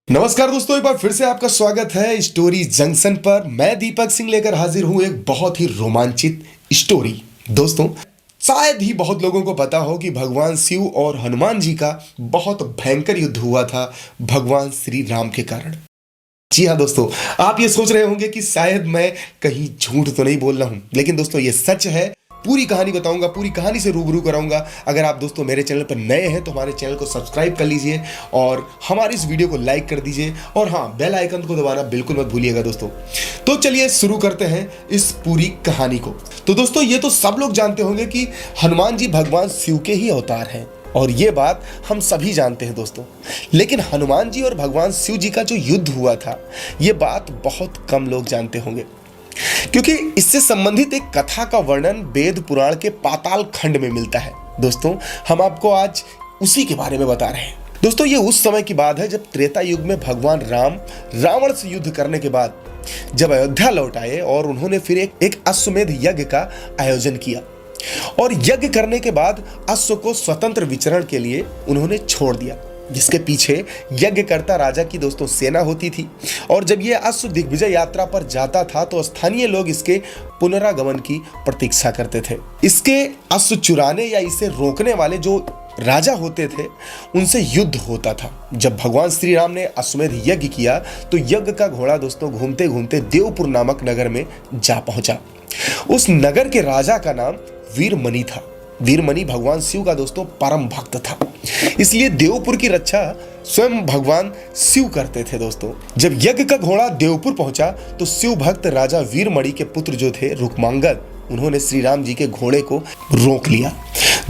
नमस्कार दोस्तों, एक बार फिर से आपका स्वागत है स्टोरी जंक्शन पर। मैं दीपक सिंह लेकर हाजिर हूं एक बहुत ही रोमांचित स्टोरी। दोस्तों, शायद ही बहुत लोगों को पता हो कि भगवान शिव और हनुमान जी का बहुत भयंकर युद्ध हुआ था भगवान श्री राम के कारण। जी हाँ दोस्तों, आप ये सोच रहे होंगे कि शायद मैं कहीं झूठ तो नहीं बोल रहा हूं, लेकिन दोस्तों ये सच है। पूरी कहानी बताऊंगा, पूरी कहानी से रूबरू कराऊंगा। अगर आप दोस्तों मेरे चैनल पर नए हैं तो हमारे चैनल को सब्सक्राइब कर लीजिए और हमारी इस वीडियो को लाइक कर दीजिए और हाँ, बेल आइकन को दबाना बिल्कुल मत भूलिएगा दोस्तों। तो चलिए शुरू करते हैं इस पूरी कहानी को। तो दोस्तों, ये तो सब लोग जानते होंगे कि हनुमान जी भगवान शिव के ही अवतार हैं और ये बात हम सभी जानते हैं दोस्तों। लेकिन हनुमान जी और भगवान शिव जी का जो युद्ध हुआ था, ये बात बहुत कम लोग जानते होंगे, क्योंकि इससे संबंधित एक कथा का वर्णन वेद पुराण के पाताल खंड में मिलता है। दोस्तों, हम आपको आज उसी के बारे में बता रहे हैं। दोस्तों, ये उस समय की बात है जब त्रेता युग में भगवान राम रावण से युद्ध करने के बाद जब अयोध्या लौट आए और उन्होंने फिर एक अश्वमेध यज्ञ का आयोजन किया और यज्ञ करने के बाद अश्व को स्वतंत्र विचरण के लिए उन्होंने छोड़ दिया, जिसके पीछे यज्ञकर्ता राजा की दोस्तों सेना होती थी। और जब यह अश्व दिग्विजय यात्रा पर जाता था तो स्थानीय लोग इसके पुनरागमन की प्रतीक्षा करते थे। इसके अश्व चुराने या इसे रोकने वाले जो राजा होते थे, उनसे युद्ध होता था। जब भगवान श्री राम ने अश्वमेध यज्ञ किया तो यज्ञ का घोड़ा दोस्तों घूमते घूमते देवपुर नामक नगर में जा पहुंचा। उस नगर के राजा का नाम वीरमणि था। वीरमणि भगवान शिव का दोस्तों परम भक्त था, इसलिए देवपुर की रक्षा स्वयं भगवान शिव करते थे। दोस्तों, जब यज्ञ का घोड़ा देवपुर पहुंचा तो शिव भक्त राजा वीरमणि के पुत्र जो थे रुक्मांगद, उन्होंने श्री राम जी के घोड़े को रोक लिया।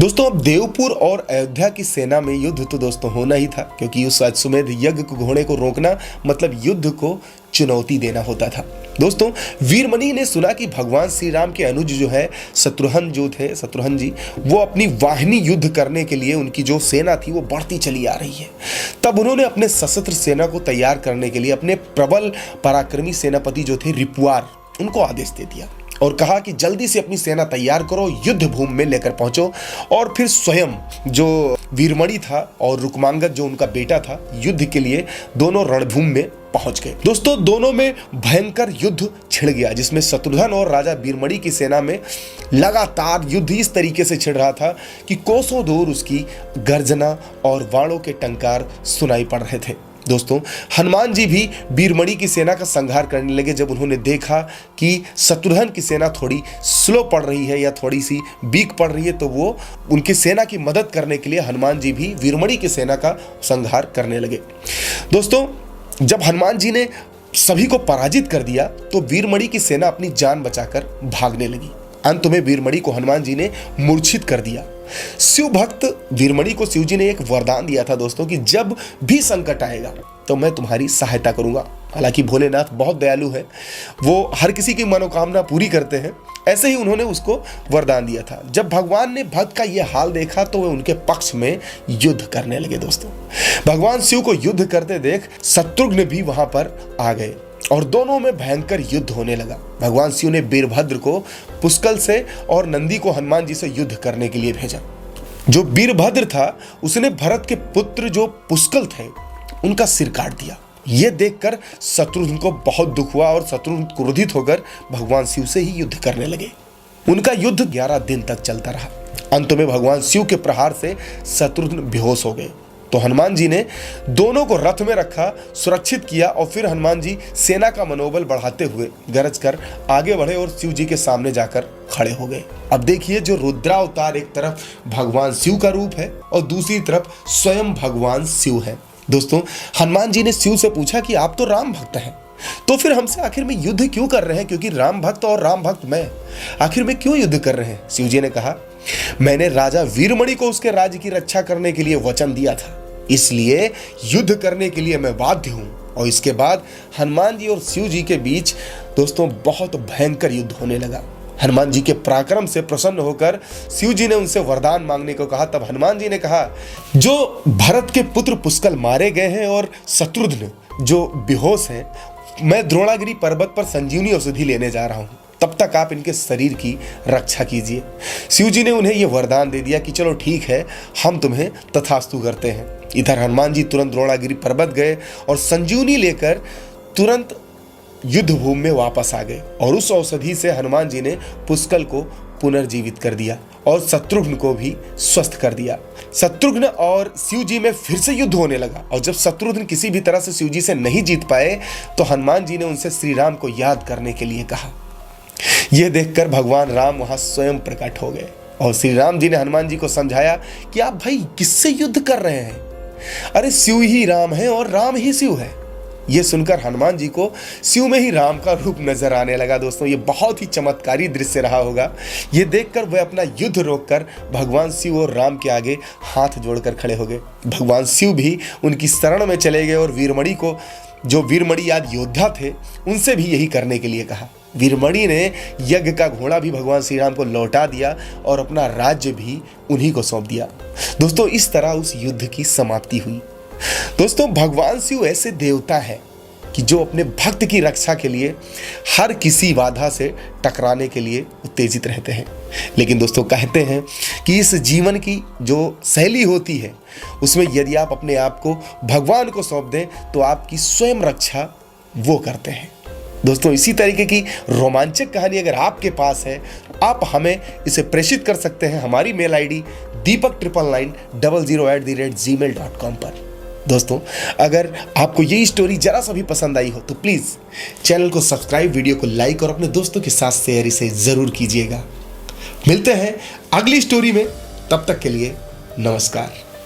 दोस्तों, अब देवपुर और अयोध्या की सेना में युद्ध तो दोस्तों होना ही था, क्योंकि उस अश्वमेध यज्ञ को घोड़े को रोकना मतलब युद्ध को चुनौती देना होता था। दोस्तों, वीरमणि ने सुना कि भगवान श्री राम के अनुज जो है शत्रुघ्न जी, वो अपनी वाहिनी युद्ध करने के लिए उनकी जो सेना थी वो बढ़ती चली आ रही है। तब उन्होंने अपने सशस्त्र सेना को तैयार करने के लिए अपने प्रबल पराक्रमी सेनापति जो थे रिपुवार, उनको आदेश दे दिया और कहा कि जल्दी से अपनी सेना तैयार करो, युद्ध भूमि में लेकर पहुंचो। और फिर स्वयं जो वीरमणि था और रुक्मांगद जो उनका बेटा था, युद्ध के लिए दोनों रणभूमि में पहुंच गए। दोस्तों, दोनों में भयंकर युद्ध छिड़ गया, जिसमें शत्रुघ्न और राजा वीरमणि की सेना में लगातार युद्ध इस तरीके से छिड़ रहा था कि कोसों दूर उसकी गर्जना और वाणों के टंकार सुनाई पड़ रहे थे। दोस्तों, हनुमान जी भी वीरमणि की सेना का संहार करने लगे। जब उन्होंने देखा कि शत्रुघ्न की सेना थोड़ी स्लो पड़ रही है या थोड़ी सी वीक पड़ रही है, तो वो उनकी सेना की मदद करने के लिए हनुमान जी भी वीरमणि की सेना का संहार करने लगे। दोस्तों, जब हनुमान जी ने सभी को पराजित कर दिया तो वीरमणि की सेना अपनी जान बचाकर भागने लगी। अंत में वीरमणि को हनुमान जी ने मूर्छित कर दिया। शिव भक्त वीरमणि को शिव जी ने एक वरदान दिया था दोस्तों कि जब भी संकट आएगा तो मैं तुम्हारी सहायता करूंगा। हालांकि भोलेनाथ बहुत दयालु है, वो हर किसी की मनोकामना पूरी करते हैं। ऐसे ही उन्होंने उसको वरदान दिया था। जब भगवान ने भक्त का यह हाल देखा तो वे उनके पक्ष में युद्ध करने लगे। दोस्तों, भगवान शिव को युद्ध करते देख शत्रुघ्न भी वहां पर आ गए और दोनों में भयंकर युद्ध होने लगा। भगवान शिव ने वीरभद्र को पुष्कल से और नंदी को हनुमान जी से युद्ध करने के लिए भेजा। जो वीरभद्र था उसने भरत के पुत्र जो पुष्कल थे उनका सिर काट दिया। यह देखकर शत्रुघ्न को बहुत दुख हुआ और शत्रुघ्न क्रोधित होकर भगवान शिव से ही युद्ध करने लगे। उनका युद्ध 11 दिन तक चलता रहा। अंत में भगवान शिव के प्रहार से शत्रुघ्न बेहोश हो गए तो हनुमान जी ने दोनों को रथ में रखा, सुरक्षित किया और फिर हनुमान जी सेना का मनोबल बढ़ाते हुए गरज कर आगे बढ़े और शिव जी के सामने जाकर खड़े हो गए। अब देखिए, जो रुद्रावतार एक तरफ भगवान शिव का रूप है और दूसरी तरफ स्वयं भगवान शिव है। दोस्तों, हनुमान जी ने शिव से पूछा कि आप तो राम भक्त हैं, तो फिर हमसे आखिर में युद्ध क्यों कर रहे हैं, क्योंकि राम भक्त और राम भक्त मैं, आखिर में क्यों युद्ध कर रहे हैं? शिव जी ने कहा, मैंने राजा वीरमणि को उसके राज्य की रक्षा करने के लिए वचन दिया था, इसलिए युद्ध करने के लिए मैं बाध्य हूं। और इसके बाद हनुमान जी और शिव जी के बीच दोस्तों बहुत भयंकर युद्ध होने लगा। हनुमान जी के पराक्रम से प्रसन्न होकर शिव जी ने उनसे वरदान मांगने को कहा। तब हनुमान जी ने कहा, जो भरत के पुत्र पुष्कल मारे गए हैं और शत्रुघ्न जो बेहोश हैं, मैं द्रोणागिरी पर्वत पर संजीवनी औषधि लेने जा रहा हूं। तब तक आप इनके शरीर की रक्षा कीजिए। शिव जी ने उन्हें यह वरदान दे दिया कि चलो ठीक है, हम तुम्हें तथास्तु करते हैं। इधर हनुमान जी तुरंत द्रोणागिरी पर्वत गए और संजीवनी लेकर तुरंत युद्ध भूमि में वापस आ गए और उस औषधि से हनुमान जी ने पुष्कल को पुनर्जीवित कर दिया और शत्रुघ्न को भी स्वस्थ कर दिया। शत्रुघ्न और शिव जी में फिर से युद्ध होने लगा और जब शत्रुघ्न किसी भी तरह से शिव जी से नहीं जीत पाए तो हनुमान जी ने उनसे श्री राम को याद करने के लिए कहा। यह देखकर भगवान राम वहां स्वयं प्रकट हो गए और श्री राम जी ने हनुमान जी को समझाया कि आप भाई किससे युद्ध कर रहे हैं, अरे शिव ही राम है और राम ही शिव है। यह सुनकर हनुमान जी को शिव में ही राम का रूप नजर आने लगा। दोस्तों, ये बहुत ही चमत्कारी दृश्य रहा होगा। ये देखकर वह अपना युद्ध रोककर भगवान शिव और राम के आगे हाथ जोड़कर खड़े हो गए। भगवान शिव भी उनकी शरण में चले गए और वीरमणि को, जो वीरमणि याद योद्धा थे, उनसे भी यही करने के लिए कहा। वीरमणि ने यज्ञ का घोड़ा भी भगवान श्री राम को लौटा दिया और अपना राज्य भी उन्हीं को सौंप दिया। दोस्तों, इस तरह उस युद्ध की समाप्ति हुई। दोस्तों, भगवान शिव ऐसे देवता है कि जो अपने भक्त की रक्षा के लिए हर किसी बाधा से टकराने के लिए उत्तेजित रहते हैं। लेकिन दोस्तों, कहते हैं कि इस जीवन की जो शैली होती है उसमें यदि आप अपने आप को भगवान को सौंप दें तो आपकी स्वयं रक्षा वो करते हैं। दोस्तों, इसी तरीके की रोमांचक कहानी अगर आपके पास है, आप हमें इसे प्रेषित कर सकते हैं हमारी मेल आईडी deepak99900@gmail.com पर। दोस्तों, अगर आपको ये स्टोरी जरा सा भी पसंद आई हो तो प्लीज़ चैनल को सब्सक्राइब, वीडियो को लाइक और अपने दोस्तों के साथ शेयर इसे ज़रूर कीजिएगा। मिलते हैं अगली स्टोरी में, तब तक के लिए नमस्कार।